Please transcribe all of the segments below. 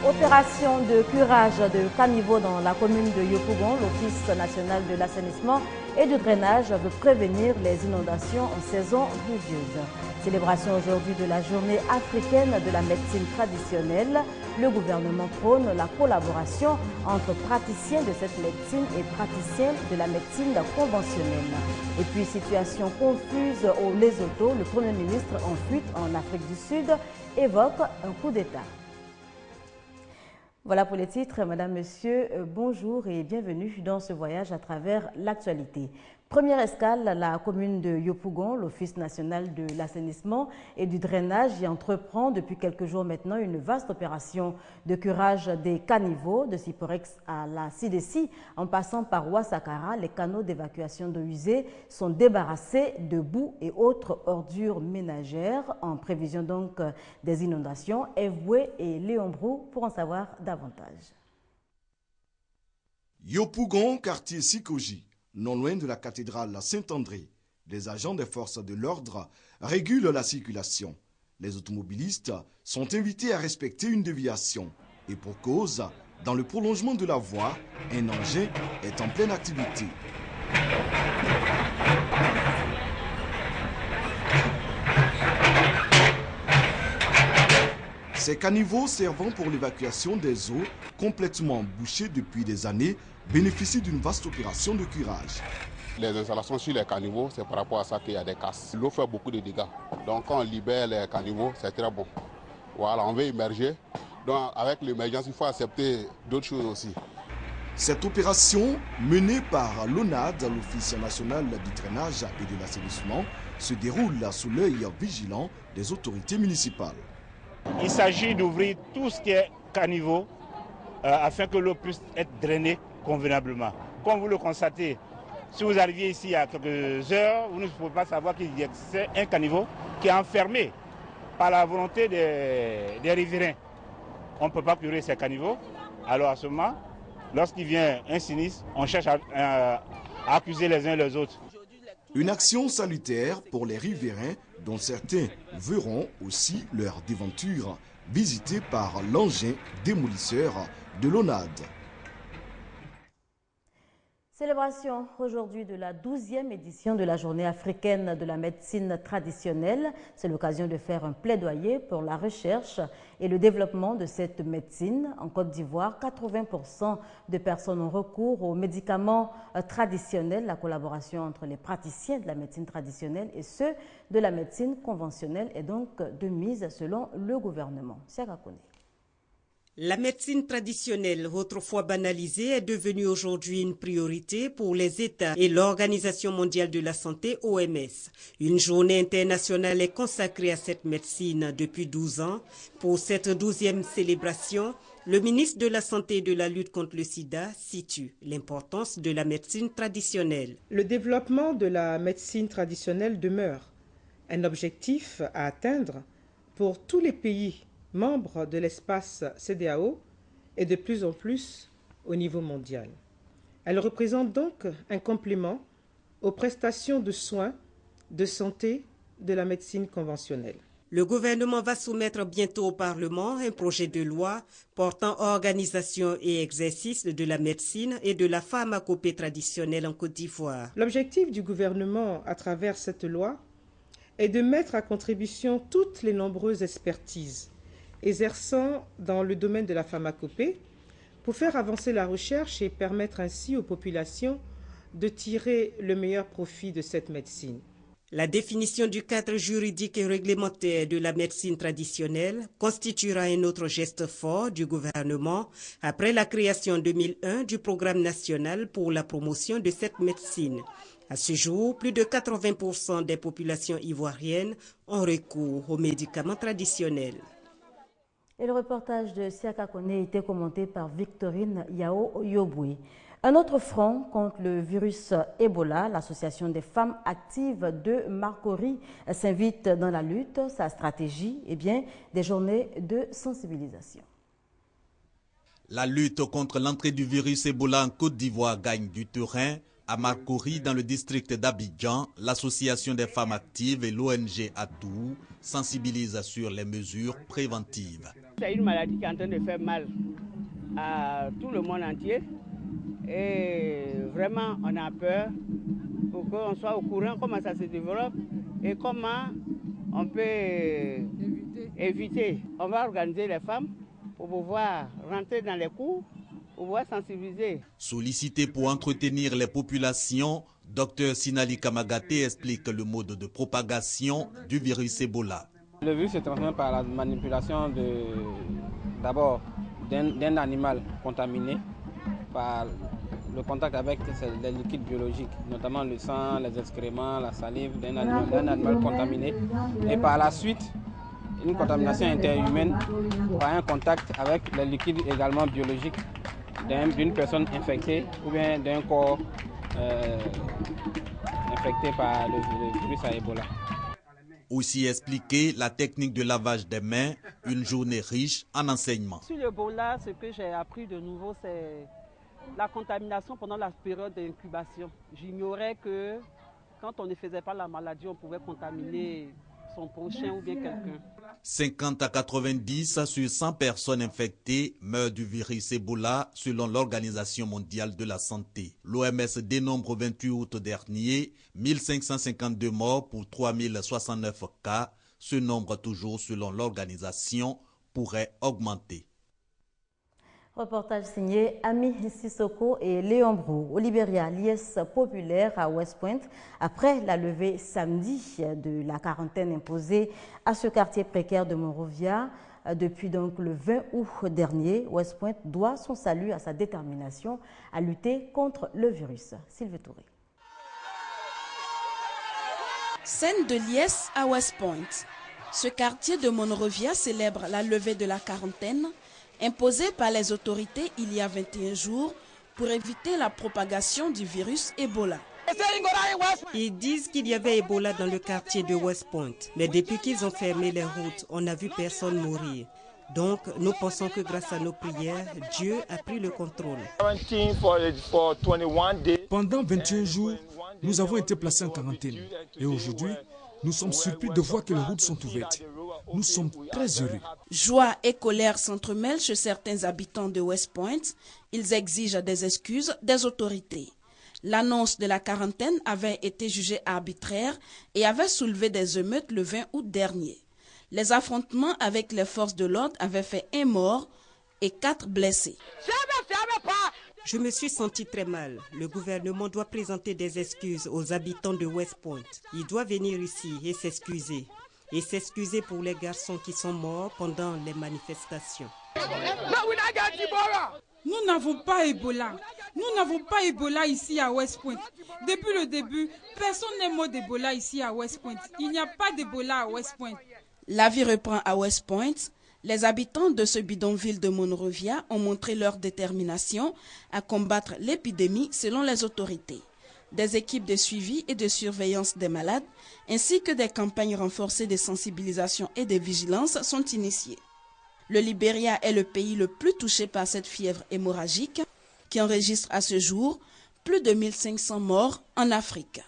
Opération de curage de caniveaux dans la commune de Yopougon, l'Office national de l'assainissement et du drainage veut prévenir les inondations en saison pluvieuse. Célébration aujourd'hui de la journée africaine de la médecine traditionnelle. Le gouvernement prône la collaboration entre praticiens de cette médecine et praticiens de la médecine conventionnelle. Et puis, situation confuse au Lesotho, le Premier ministre en fuite en Afrique du Sud évoque un coup d'État. Voilà pour les titres. Madame, Monsieur, bonjour et bienvenue dans ce voyage à travers l'actualité. Première escale, la commune de Yopougon, l'Office national de l'assainissement et du drainage y entreprend depuis quelques jours maintenant une vaste opération de curage des caniveaux de Siporex à la CDC. En passant par Ouassakara, les canaux d'évacuation d'eau usée sont débarrassés de boue et autres ordures ménagères en prévision donc des inondations. Evoué et Léon Brou pour en savoir davantage. Yopougon, quartier Sikoji. Non loin de la cathédrale Saint-André, les agents des forces de l'ordre régulent la circulation. Les automobilistes sont invités à respecter une déviation. Et pour cause, dans le prolongement de la voie, un engin est en pleine activité. Ces caniveaux servant pour l'évacuation des eaux complètement bouchées depuis des années bénéficient d'une vaste opération de curage. Les installations sur les caniveaux, c'est par rapport à ça qu'il y a des casses. L'eau fait beaucoup de dégâts. Donc quand on libère les caniveaux, c'est très bon. Voilà, on veut immerger. Donc avec l'émergence, il faut accepter d'autres choses aussi. Cette opération, menée par l'ONAD, l'Office national du drainage et de l'assainissement, se déroule sous l'œil vigilant des autorités municipales. Il s'agit d'ouvrir tout ce qui est caniveau afin que l'eau puisse être drainée convenablement. Comme vous le constatez, si vous arriviez ici il y a quelques heures, vous ne pouvez pas savoir qu'il y a un caniveau qui est enfermé par la volonté des riverains. On ne peut pas curer ces caniveaux. Alors à ce moment, lorsqu'il vient un sinistre, on cherche à accuser les uns les autres. Une action salutaire pour les riverains dont certains verront aussi leur déventure visitée par l'engin démolisseur de l'ONAD. Célébration aujourd'hui de la 12e édition de la journée africaine de la médecine traditionnelle. C'est l'occasion de faire un plaidoyer pour la recherche et le développement de cette médecine. En Côte d'Ivoire, 80% de personnes ont recours aux médicaments traditionnels. La collaboration entre les praticiens de la médecine traditionnelle et ceux de la médecine conventionnelle est donc de mise selon le gouvernement. Siaka Kone. La médecine traditionnelle, autrefois banalisée, est devenue aujourd'hui une priorité pour les États et l'Organisation mondiale de la santé, OMS. Une journée internationale est consacrée à cette médecine depuis 12 ans. Pour cette 12e célébration, le ministre de la Santé et de la lutte contre le sida situe l'importance de la médecine traditionnelle. Le développement de la médecine traditionnelle demeure un objectif à atteindre pour tous les pays membres de l'espace CEDEAO et de plus en plus au niveau mondial. Elle représente donc un complément aux prestations de soins de santé de la médecine conventionnelle. Le gouvernement va soumettre bientôt au Parlement un projet de loi portant organisation et exercice de la médecine et de la pharmacopée traditionnelle en Côte d'Ivoire. L'objectif du gouvernement à travers cette loi est de mettre à contribution toutes les nombreuses expertises exerçant dans le domaine de la pharmacopée pour faire avancer la recherche et permettre ainsi aux populations de tirer le meilleur profit de cette médecine. La définition du cadre juridique et réglementaire de la médecine traditionnelle constituera un autre geste fort du gouvernement après la création en 2001 du programme national pour la promotion de cette médecine. À ce jour, plus de 80% des populations ivoiriennes ont recours aux médicaments traditionnels. Et le reportage de Siaka Kone était commenté par Victorine Yao Yoboué. Un autre front contre le virus Ebola, l'association des femmes actives de Marcory s'invite dans la lutte. Sa stratégie, des journées de sensibilisation. La lutte contre l'entrée du virus Ebola en Côte d'Ivoire gagne du terrain. À Marcory, dans le district d'Abidjan, l'association des femmes actives et l'ONG Atou sensibilisent sur les mesures préventives. C'est une maladie qui est en train de faire mal à tout le monde entier. Et vraiment, on a peur pour qu'on soit au courant comment ça se développe et comment on peut éviter. On va organiser les femmes pour pouvoir rentrer dans les cours, pour pouvoir sensibiliser. Sollicité pour entretenir les populations, Dr Sinali Kamagate explique le mode de propagation du virus Ebola. Le virus se transmet par la manipulation d'abord d'un animal contaminé par le contact avec les liquides biologiques, notamment le sang, les excréments, la salive d'un animal contaminé. Et par la suite, une contamination interhumaine par un contact avec les liquides également biologiques d'une personne infectée ou bien d'un corps infecté par le virus à Ebola. Aussi expliquer la technique de lavage des mains, une journée riche en enseignements. Sur l'Ebola, ce que j'ai appris de nouveau, c'est la contamination pendant la période d'incubation. J'ignorais que quand on ne faisait pas la maladie, on pouvait contaminer son prochain ou bien quelqu'un. 50 à 90 sur 100 personnes infectées meurent du virus Ebola selon l'Organisation mondiale de la santé. L'OMS dénombre 28 août dernier 1552 morts pour 3069 cas. Ce nombre, toujours selon l'organisation, pourrait augmenter. Reportage signé Ami Sissoko et Léon Brou. Au Libéria, liesse populaire à West Point, après la levée samedi de la quarantaine imposée à ce quartier précaire de Monrovia, depuis donc le 20 août dernier, West Point doit son salut à sa détermination à lutter contre le virus. Sylvie Touré. Scène de liesse à West Point. Ce quartier de Monrovia célèbre la levée de la quarantaine imposée par les autorités il y a 21 jours pour éviter la propagation du virus Ebola. Ils disent qu'il y avait Ebola dans le quartier de West Point, mais depuis qu'ils ont fermé les routes, on n'a vu personne mourir. Donc, nous pensons que grâce à nos prières, Dieu a pris le contrôle. Pendant 21 jours, nous avons été placés en quarantaine. Et aujourd'hui, nous sommes surpris de voir que les routes sont ouvertes. Nous sommes très heureux. Joie et colère s'entremêlent chez certains habitants de West Point. Ils exigent des excuses des autorités. L'annonce de la quarantaine avait été jugée arbitraire et avait soulevé des émeutes le 20 août dernier. Les affrontements avec les forces de l'ordre avaient fait 1 mort et 4 blessés. Je me suis senti très mal. Le gouvernement doit présenter des excuses aux habitants de West Point. Il doit venir ici et s'excuser. Et s'excuser pour les garçons qui sont morts pendant les manifestations. Nous n'avons pas Ebola. Nous n'avons pas Ebola ici à West Point. Depuis le début, personne n'est mort d'Ebola ici à West Point. Il n'y a pas d'Ebola à West Point. La vie reprend à West Point. Les habitants de ce bidonville de Monrovia ont montré leur détermination à combattre l'épidémie selon les autorités. Des équipes de suivi et de surveillance des malades, ainsi que des campagnes renforcées de sensibilisation et de vigilance sont initiées. Le Libéria est le pays le plus touché par cette fièvre hémorragique, qui enregistre à ce jour plus de 1500 morts en Afrique.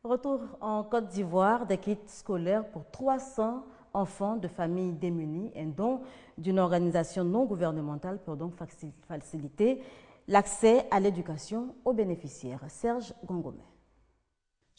Retour en Côte d'Ivoire, des kits scolaires pour 300 enfants de familles démunies, un don d'une organisation non gouvernementale pour donc faciliter l'accès à l'éducation aux bénéficiaires. Serge Gongomé.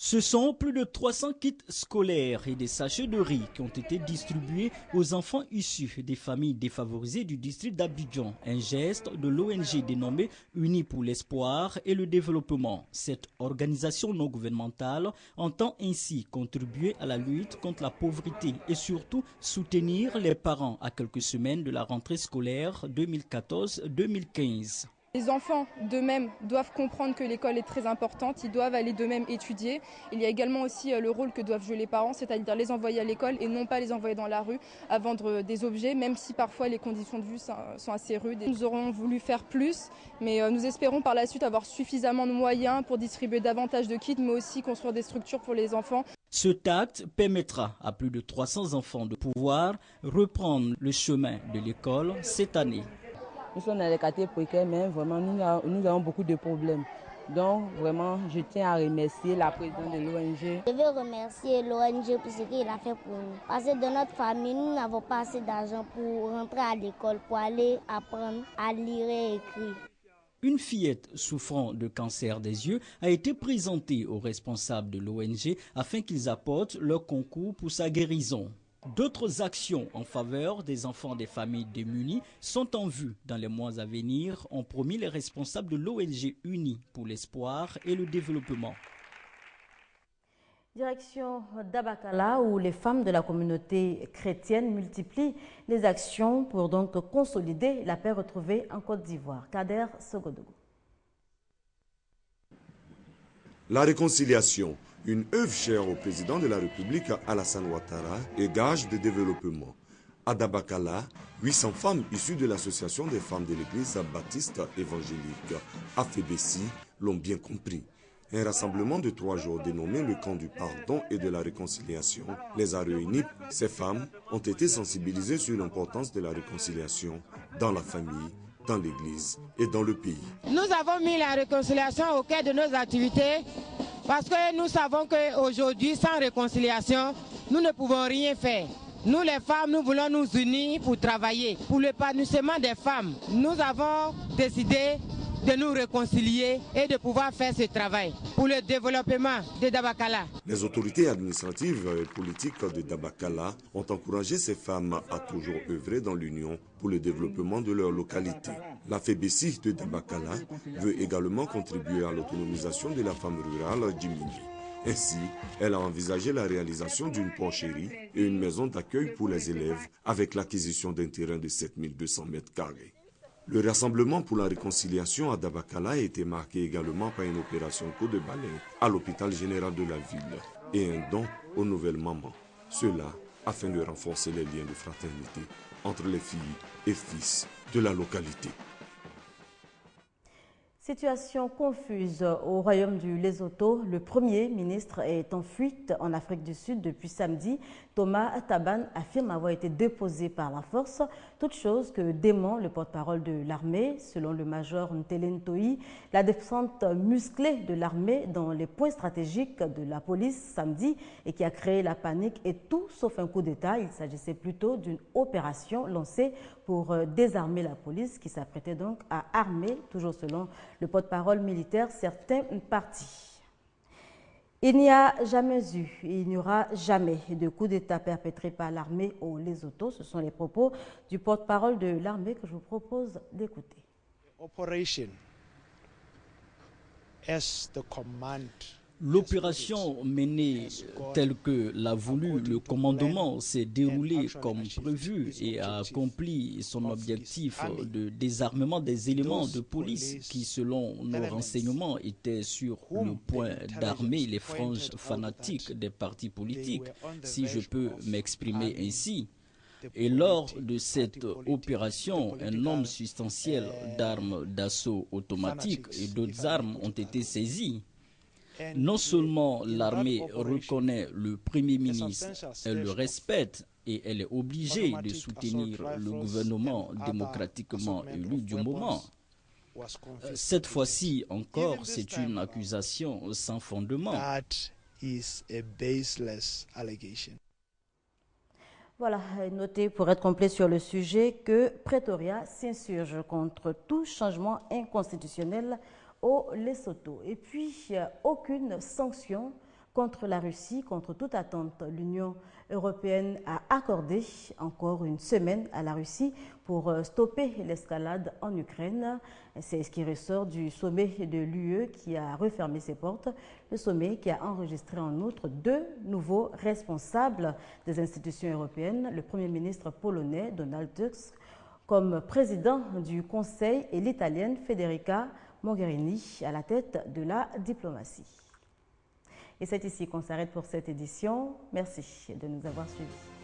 Ce sont plus de 300 kits scolaires et des sachets de riz qui ont été distribués aux enfants issus des familles défavorisées du district d'Abidjan. Un geste de l'ONG dénommée Unis pour l'espoir et le développement. Cette organisation non gouvernementale entend ainsi contribuer à la lutte contre la pauvreté et surtout soutenir les parents à quelques semaines de la rentrée scolaire 2014-2015. Les enfants d'eux-mêmes doivent comprendre que l'école est très importante, ils doivent aller d'eux-mêmes étudier. Il y a également aussi le rôle que doivent jouer les parents, c'est-à-dire les envoyer à l'école et non pas les envoyer dans la rue à vendre des objets, même si parfois les conditions de vue sont assez rudes. Nous aurons voulu faire plus, mais nous espérons par la suite avoir suffisamment de moyens pour distribuer davantage de kits, mais aussi construire des structures pour les enfants. Cet acte permettra à plus de 300 enfants de pouvoir reprendre le chemin de l'école cette année. Nous sommes dans les quartiers précaires, mais vraiment nous avons beaucoup de problèmes. Donc vraiment, je tiens à remercier la présidente de l'ONG. Je veux remercier l'ONG pour ce qu'il a fait pour nous. Parce que dans notre famille, nous n'avons pas assez d'argent pour rentrer à l'école, pour aller apprendre à lire et écrire. Une fillette souffrant de cancer des yeux a été présentée aux responsables de l'ONG afin qu'ils apportent leur concours pour sa guérison. D'autres actions en faveur des enfants des familles démunies sont en vue dans les mois à venir, ont promis les responsables de l'ONG Unie pour l'espoir et le développement. Direction d'Abakala, où les femmes de la communauté chrétienne multiplient les actions pour donc consolider la paix retrouvée en Côte d'Ivoire. Kader Sogodougou. La réconciliation, une œuvre chère au président de la République Alassane Ouattara et gage de développement. À Dabakala, 800 femmes issues de l'association des femmes de l'église baptiste évangélique AFEBESI l'ont bien compris. Un rassemblement de 3 jours dénommé le camp du pardon et de la réconciliation les a réunis. Ces femmes ont été sensibilisées sur l'importance de la réconciliation dans la famille, dans l'église et dans le pays. Nous avons mis la réconciliation au cœur de nos activités parce que nous savons qu'aujourd'hui, sans réconciliation, nous ne pouvons rien faire. Nous les femmes, nous voulons nous unir pour travailler. Pour l'épanouissement des femmes, nous avons décidé de nous réconcilier et de pouvoir faire ce travail pour le développement de Dabakala. Les autorités administratives et politiques de Dabakala ont encouragé ces femmes à toujours œuvrer dans l'union pour le développement de leur localité. La FEBESI de Dabakala veut également contribuer à l'autonomisation de la femme rurale diminuée. Ainsi, elle a envisagé la réalisation d'une porcherie et une maison d'accueil pour les élèves avec l'acquisition d'un terrain de 7200 mètres carrés. Le rassemblement pour la réconciliation à Dabakala a été marqué également par une opération coup de balai à l'hôpital général de la ville et un don aux nouvelles mamans. Cela afin de renforcer les liens de fraternité entre les filles et fils de la localité. Situation confuse au royaume du Lesotho. Le Premier ministre est en fuite en Afrique du Sud depuis samedi. Thomas Taban affirme avoir été déposé par la force, toute chose que dément le porte-parole de l'armée. Selon le major Ntele Ntoyi, la descente musclée de l'armée dans les points stratégiques de la police samedi et qui a créé la panique est tout sauf un coup d'État. Il s'agissait plutôt d'une opération lancée pour désarmer la police qui s'apprêtait donc à armer, toujours selon le porte-parole militaire, certains partis. Il n'y a jamais eu et il n'y aura jamais de coup d'État perpétré par l'armée au Lesotho. Ce sont les propos du porte-parole de l'armée que je vous propose d'écouter. L'opération menée telle que l'a voulu le commandement s'est déroulée comme prévu et a accompli son objectif de désarmement des éléments de police qui, selon nos renseignements, étaient sur le point d'armer les franges fanatiques des partis politiques, si je peux m'exprimer ainsi. Et lors de cette opération, un nombre substantiel d'armes d'assaut automatiques et d'autres armes ont été saisies. Non seulement l'armée reconnaît le Premier ministre, elle le respecte et elle est obligée de soutenir le gouvernement démocratiquement élu du moment. Cette fois-ci encore, c'est une accusation sans fondement. Voilà, notez pour être complet sur le sujet que Pretoria s'insurge contre tout changement inconstitutionnel au Lesotho. Et puis, aucune sanction contre la Russie, contre toute attente. L'Union européenne a accordé encore une semaine à la Russie pour stopper l'escalade en Ukraine. C'est ce qui ressort du sommet de l'UE qui a refermé ses portes. Le sommet qui a enregistré en outre 2 nouveaux responsables des institutions européennes, le Premier ministre polonais Donald Tusk comme président du Conseil et l'Italienne Federica Mogherini à la tête de la diplomatie. Et c'est ici qu'on s'arrête pour cette édition. Merci de nous avoir suivis.